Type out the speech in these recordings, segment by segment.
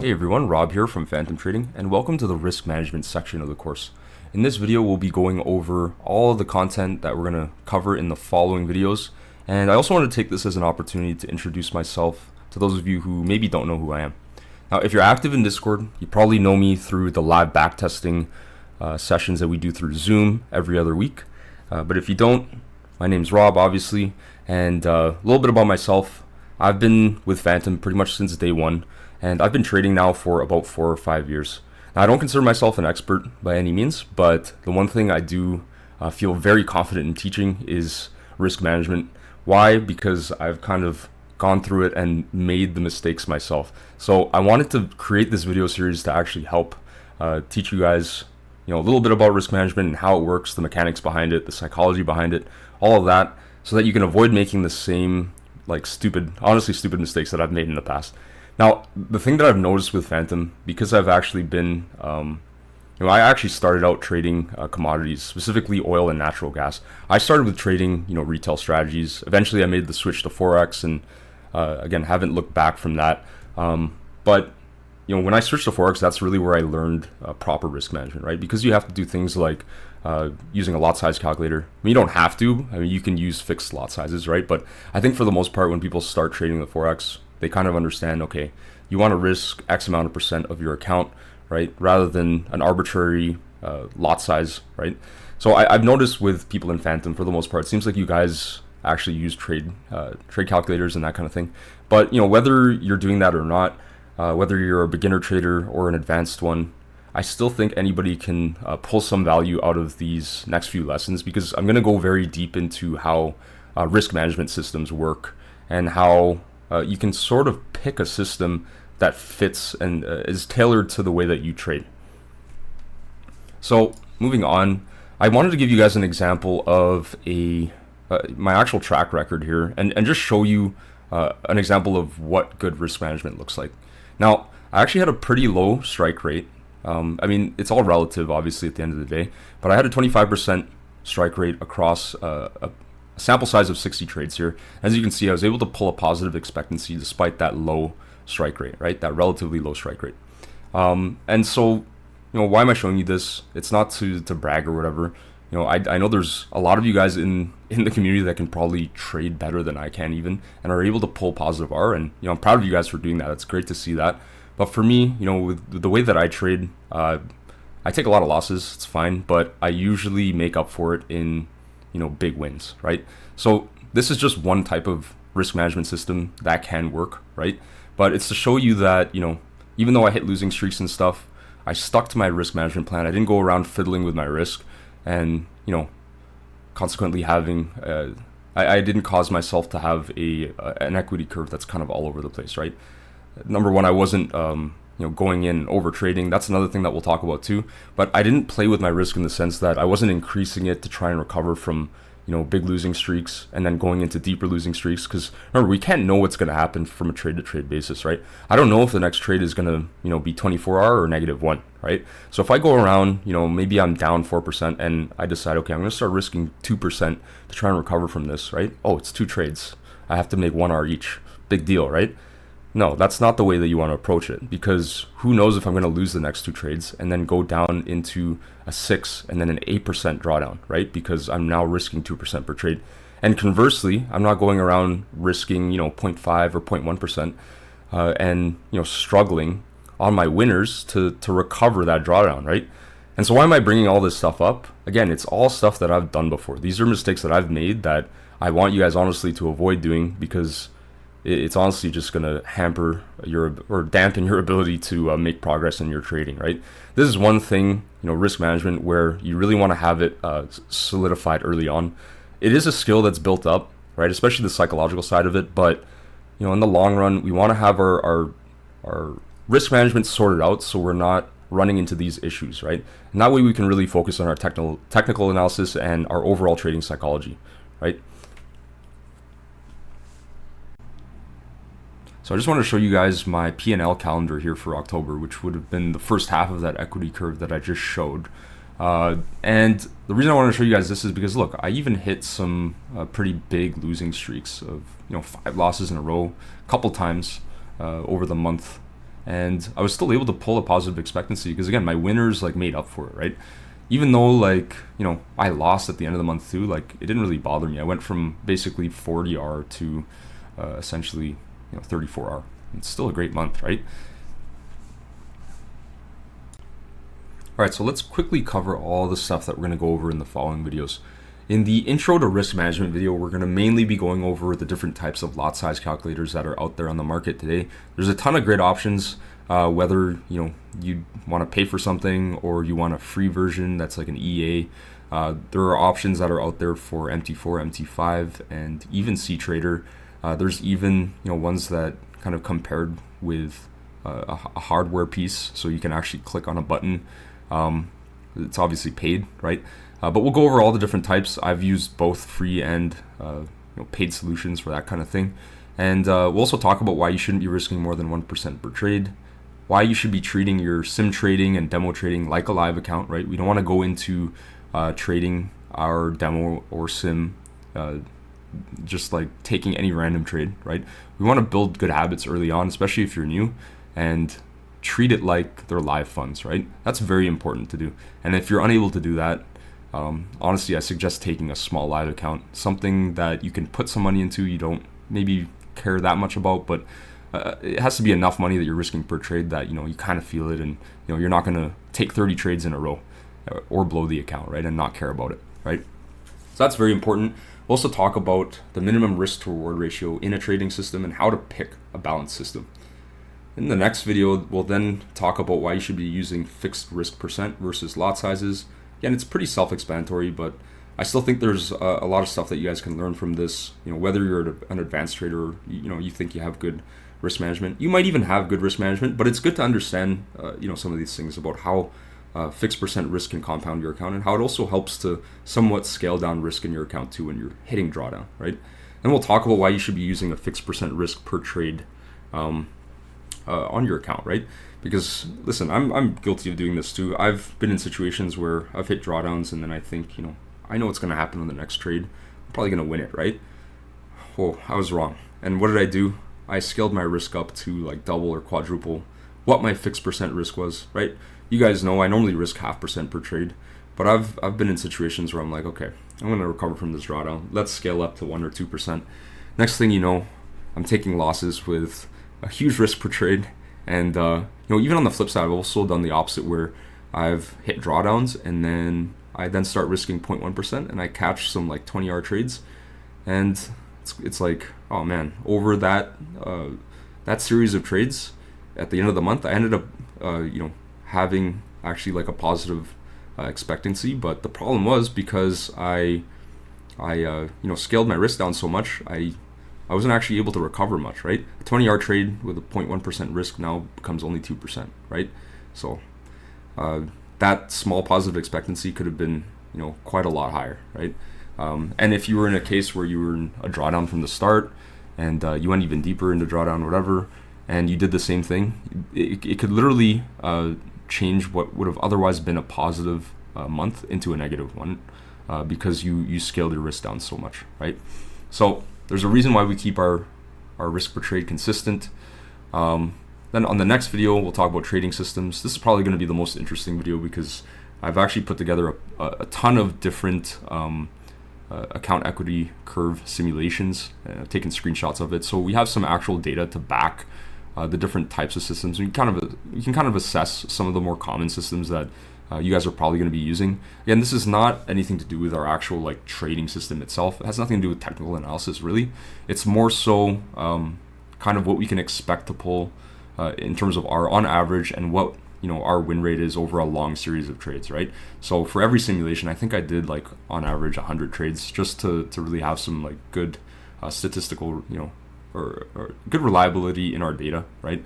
Hey everyone, Rob here from Phantom Trading, and welcome to the risk management section of the course. In this video, we'll be going over all of the content that we're going to cover in the following videos, and I also want to take this as an opportunity to introduce myself to those of you who maybe don't know who I am. Now, if you're active in Discord, you probably know me through the live backtesting sessions that we do through Zoom every other week, but if you don't, my name's Rob, obviously, and a little bit about myself. I've been with Phantom pretty much since day one, and I've been trading now for about 4 or 5 years. Now, I don't consider myself an expert by any means, but the one thing I do feel very confident in teaching is risk management. Why? Because I've kind of gone through it and made the mistakes myself. So I wanted to create this video series to actually help teach you guys, a little bit about risk management and how it works, the mechanics behind it, the psychology behind it, all of that, so that you can avoid making the same honestly stupid mistakes that I've made in the past. Now, the thing that I've noticed with Phantom, because I've actually been, I actually started out trading commodities, specifically oil and natural gas. I started with trading, retail strategies. Eventually, I made the switch to Forex, and again, haven't looked back from that. But when I switched to Forex, that's really where I learned proper risk management, right? Because you have to do things like using a lot size calculator. I mean, you don't have to. I mean, you can use fixed lot sizes, right? But I think for the most part, when people start trading the Forex, they kind of understand, okay, you want to risk X amount of percent of your account, right? Rather than an arbitrary lot size, right? So I've noticed with people in Phantom, for the most part, it seems like you guys actually use trade calculators and that kind of thing. But, whether you're doing that or not, whether you're a beginner trader or an advanced one, I still think anybody can pull some value out of these next few lessons, because I'm going to go very deep into how risk management systems work and how you can sort of pick a system that fits and is tailored to the way that you trade. So moving on, I wanted to give you guys an example of my actual track record here, and just show you an example of what good risk management looks like. Now, I actually had a pretty low strike rate. I mean, it's all relative, obviously, at the end of the day, but I had a 25% strike rate across a sample size of 60 trades here. As you can see, I was able to pull a positive expectancy despite that low strike rate, right? That relatively low strike rate. And so, why am I showing you this? It's not to brag or whatever. I know there's a lot of you guys in the community that can probably trade better than I can even, and are able to pull positive R, and I'm proud of you guys for doing that. It's great to see that. But for me, with the way that I trade, I take a lot of losses. It's fine, but I usually make up for it in big wins, right? So this is just one type of risk management system that can work, right? But it's to show you that, even though I hit losing streaks and stuff, I stuck to my risk management plan. I didn't go around fiddling with my risk and, consequently having, I didn't cause myself to have an equity curve that's kind of all over the place, right? Number one, I wasn't, going in over trading. That's another thing that we'll talk about too. But I didn't play with my risk in the sense that I wasn't increasing it to try and recover from, big losing streaks and then going into deeper losing streaks. Because remember, we can't know what's going to happen from a trade to trade basis, right? I don't know if the next trade is going to, be 24R or -1, right? So if I go around, maybe I'm down 4% and I decide, okay, I'm going to start risking 2% to try and recover from this, right? Oh, it's 2 trades. I have to make 1R each. Big deal, right? No, that's not the way that you want to approach it, because who knows if I'm going to lose the next 2 trades and then go down into a 6 and then an 8% drawdown, right? Because I'm now risking 2% per trade. And conversely, I'm not going around risking, 0.5 or 0.1% and, struggling on my winners to recover that drawdown, right? And so why am I bringing all this stuff up? Again, it's all stuff that I've done before. These are mistakes that I've made that I want you guys honestly to avoid doing, because it's honestly just going to hamper or dampen your ability to make progress in your trading, right? This is one thing, risk management, where you really want to have it solidified early on. It is a skill that's built up, right? Especially the psychological side of it. But, in the long run, we want to have our risk management sorted out so we're not running into these issues, right? And that way we can really focus on our technical analysis and our overall trading psychology, right? So I just want to show you guys my P&L calendar here for October, which would have been the first half of that equity curve that I just showed. And the reason I want to show you guys this is because, look, I even hit some pretty big losing streaks of 5 losses in a row a couple times over the month and I was still able to pull a positive expectancy because again, my winners like made up for it, right? Even though like, you know, I lost at the end of the month too, like it didn't really bother me. I went from basically 40R to essentially, you know, 34R. It's still a great month, right? All right, so let's quickly cover all the stuff that we're going to go over in the following videos. In the intro to risk management video, we're going to mainly be going over the different types of lot size calculators that are out there on the market today. There's a ton of great options, whether you want to pay for something or you want a free version that's like an EA. There are options that are out there for MT4, MT5, and even CTrader. There's even ones that kind of compared with a hardware piece, so you can actually click on a button. It's obviously paid, right? But we'll go over all the different types. I've used both free and paid solutions for that kind of thing. And we'll also talk about why you shouldn't be risking more than 1% per trade, why you should be treating your sim trading and demo trading like a live account, right? We don't want to go into trading our demo or sim just like taking any random trade, right? We want to build good habits early on, especially if you're new, and treat it like they're live funds, right? That's very important to do. And if you're unable to do that, honestly, I suggest taking a small live account, something that you can put some money into, you don't maybe care that much about, but it has to be enough money that you're risking per trade that you kind of feel it, and you're not going to take 30 trades in a row or blow the account, right, and not care about it, right? So that's very important. We'll also talk about the minimum risk to reward ratio in a trading system and how to pick a balanced system. In the next video, we'll then talk about why you should be using fixed risk percent versus lot sizes. Again, it's pretty self-explanatory, but I still think there's a lot of stuff that you guys can learn from this. Whether you're an advanced trader or you think you have good risk management, you might even have good risk management, but it's good to understand some of these things about how fixed percent risk can compound your account and how it also helps to somewhat scale down risk in your account too when you're hitting drawdown, right? And we'll talk about why you should be using a fixed percent risk per trade on your account, right? Because listen, I'm guilty of doing this too. I've been in situations where I've hit drawdowns and then I think, I know what's going to happen on the next trade. I'm probably going to win it, right? Oh, I was wrong. And what did I do? I scaled my risk up to like double or quadruple what my fixed percent risk was, right? You guys know I normally risk 0.5% per trade, but I've been in situations where I'm like, okay, I'm going to recover from this drawdown. Let's scale up to 1 or 2%. Next thing you know, I'm taking losses with a huge risk per trade. And even on the flip side, I've also done the opposite where I've hit drawdowns and then I then start risking 0.1% and I catch some like 20R trades, and it's like, oh man, over that series of trades at the end of the month, I ended up having actually like a positive expectancy. But the problem was because I scaled my risk down so much, I wasn't actually able to recover much, right? A 20R trade with a 0.1% risk now becomes only 2%, right? So that small positive expectancy could have been, quite a lot higher, right? And if you were in a case where you were in a drawdown from the start and you went even deeper into drawdown or whatever, and you did the same thing, it could literally change what would have otherwise been a positive month into a negative one because you scaled your risk down so much, right? So there's a reason why we keep our risk per trade consistent. Then on the next video, we'll talk about trading systems. This is probably going to be the most interesting video because I've actually put together a ton of different account equity curve simulations. I've taken screenshots of it. So we have some actual data to back the different types of systems. You can kind of assess some of the more common systems that you guys are probably going to be using. Again, this is not anything to do with our actual like trading system itself. It has nothing to do with technical analysis, really. It's more so kind of what we can expect to pull in terms of our on average and what our win rate is over a long series of trades, right? So for every simulation, I think I did like on average 100 trades just to really have some like good statistical or good reliability in our data, right?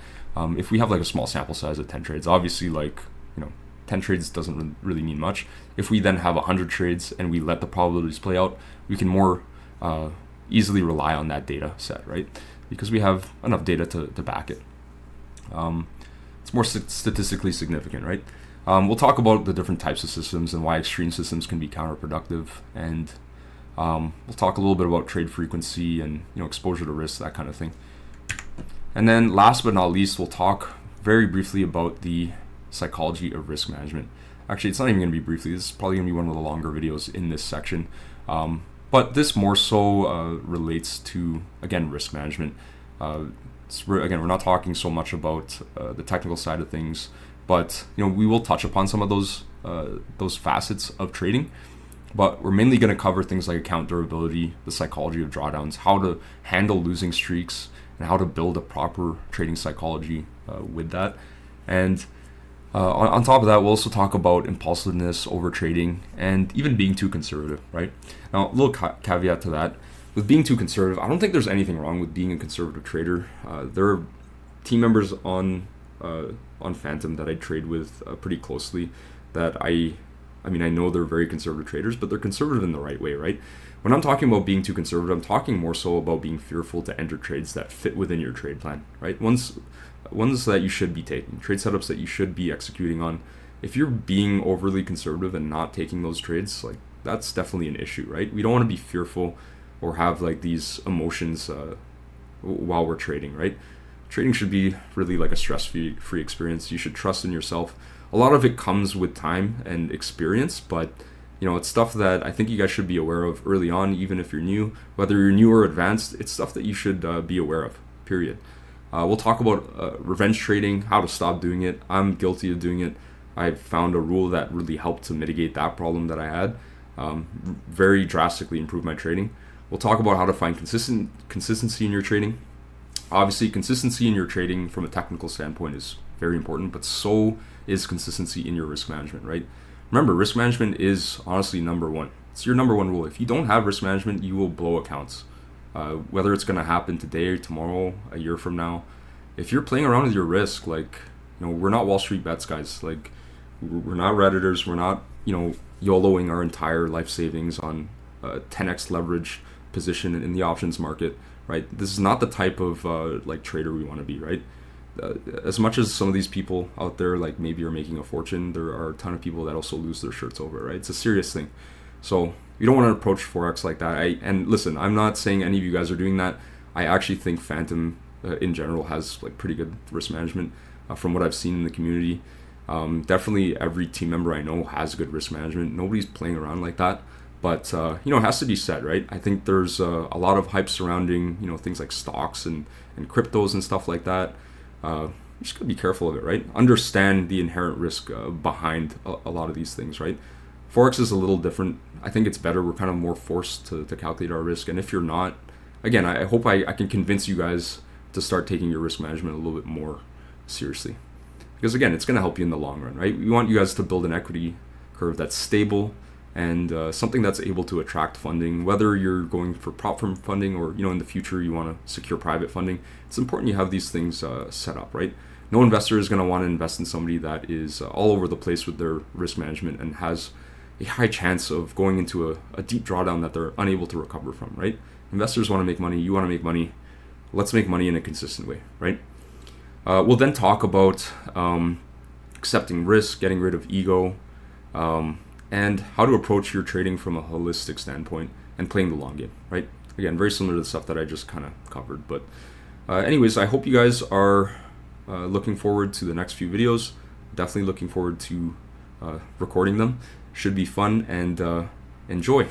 If we have like a small sample size of 10 trades, obviously like 10 trades doesn't really mean much. If we then have 100 trades and we let the probabilities play out, we can more easily rely on that data set, right? Because we have enough data to back it. It's more statistically significant, right? We'll talk about the different types of systems and why extreme systems can be counterproductive, and we'll talk a little bit about trade frequency and exposure to risk, that kind of thing. And then last but not least, we'll talk very briefly about the psychology of risk management. Actually, it's not even going to be briefly. This is probably going to be one of the longer videos in this section. But this more so relates to, again, risk management. We're not talking so much about the technical side of things, but we will touch upon some of those facets of trading. But we're mainly going to cover things like account durability, the psychology of drawdowns, how to handle losing streaks, and how to build a proper trading psychology with that. And on top of that, we'll also talk about impulsiveness, over trading, and even being too conservative, right? Now, a little caveat to that. With being too conservative, I don't think there's anything wrong with being a conservative trader. There are team members on Phantom that I trade with pretty closely that I know they're very conservative traders, but they're conservative in the right way, right? When I'm talking about being too conservative, I'm talking more so about being fearful to enter trades that fit within your trade plan, right? Ones that you should be taking, trade setups that you should be executing on. If you're being overly conservative and not taking those trades, like that's definitely an issue, right? We don't want to be fearful or have like these emotions while we're trading, right? Trading should be really like a stress-free experience. You should trust in yourself. A lot of it comes with time and experience, but it's stuff that I think you guys should be aware of early on, even if you're new. Whether you're new or advanced, it's stuff that you should be aware of, period. We'll talk about revenge trading, how to stop doing it. I'm guilty of doing it. I found a rule that really helped to mitigate that problem that I had, very drastically improve my trading. We'll talk about how to find consistency in your trading. Obviously, consistency in your trading from a technical standpoint is very important, but so is consistency in your risk management, right? Remember, risk management is honestly number one. It's your number one rule. If you don't have risk management, you will blow accounts. Whether it's going to happen today or tomorrow, a year from now, if you're playing around with your risk, we're not Wall Street bets, guys. Like, we're not Redditors. We're not, YOLOing our entire life savings on 10x leverage position in the options market, right? This is not the type of trader we want to be, right? As much as some of these people out there maybe are making a fortune, there are a ton of people that also lose their shirts over it, right? It's a serious thing. So you don't want to approach Forex like that. And listen, I'm not saying any of you guys are doing that. I actually think Phantom in general has pretty good risk management from what I've seen in the community. Definitely every team member I know has good risk management. Nobody's playing around like that. But it has to be said, right? I think there's a lot of hype surrounding things like stocks and cryptos and stuff like that. You just gotta be careful of it, right? Understand the inherent risk behind a lot of these things, right? Forex is a little different. I think it's better. We're kind of more forced to calculate our risk. And if you're not, again, I hope I can convince you guys to start taking your risk management a little bit more seriously. Because again, it's going to help you in the long run, right? We want you guys to build an equity curve that's stable and something that's able to attract funding, whether you're going for prop firm funding or in the future you want to secure private funding. It's important you have these things set up, right? No investor is going to want to invest in somebody that is all over the place with their risk management and has a high chance of going into a deep drawdown that they're unable to recover from, right? Investors want to make money. You want to make money. Let's make money in a consistent way, right? We'll then talk about accepting risk, getting rid of ego, and how to approach your trading from a holistic standpoint and playing the long game, right? Again, very similar to the stuff that I just kind of covered. But anyways, I hope you guys are looking forward to the next few videos. Definitely looking forward to recording them. Should be fun, and enjoy.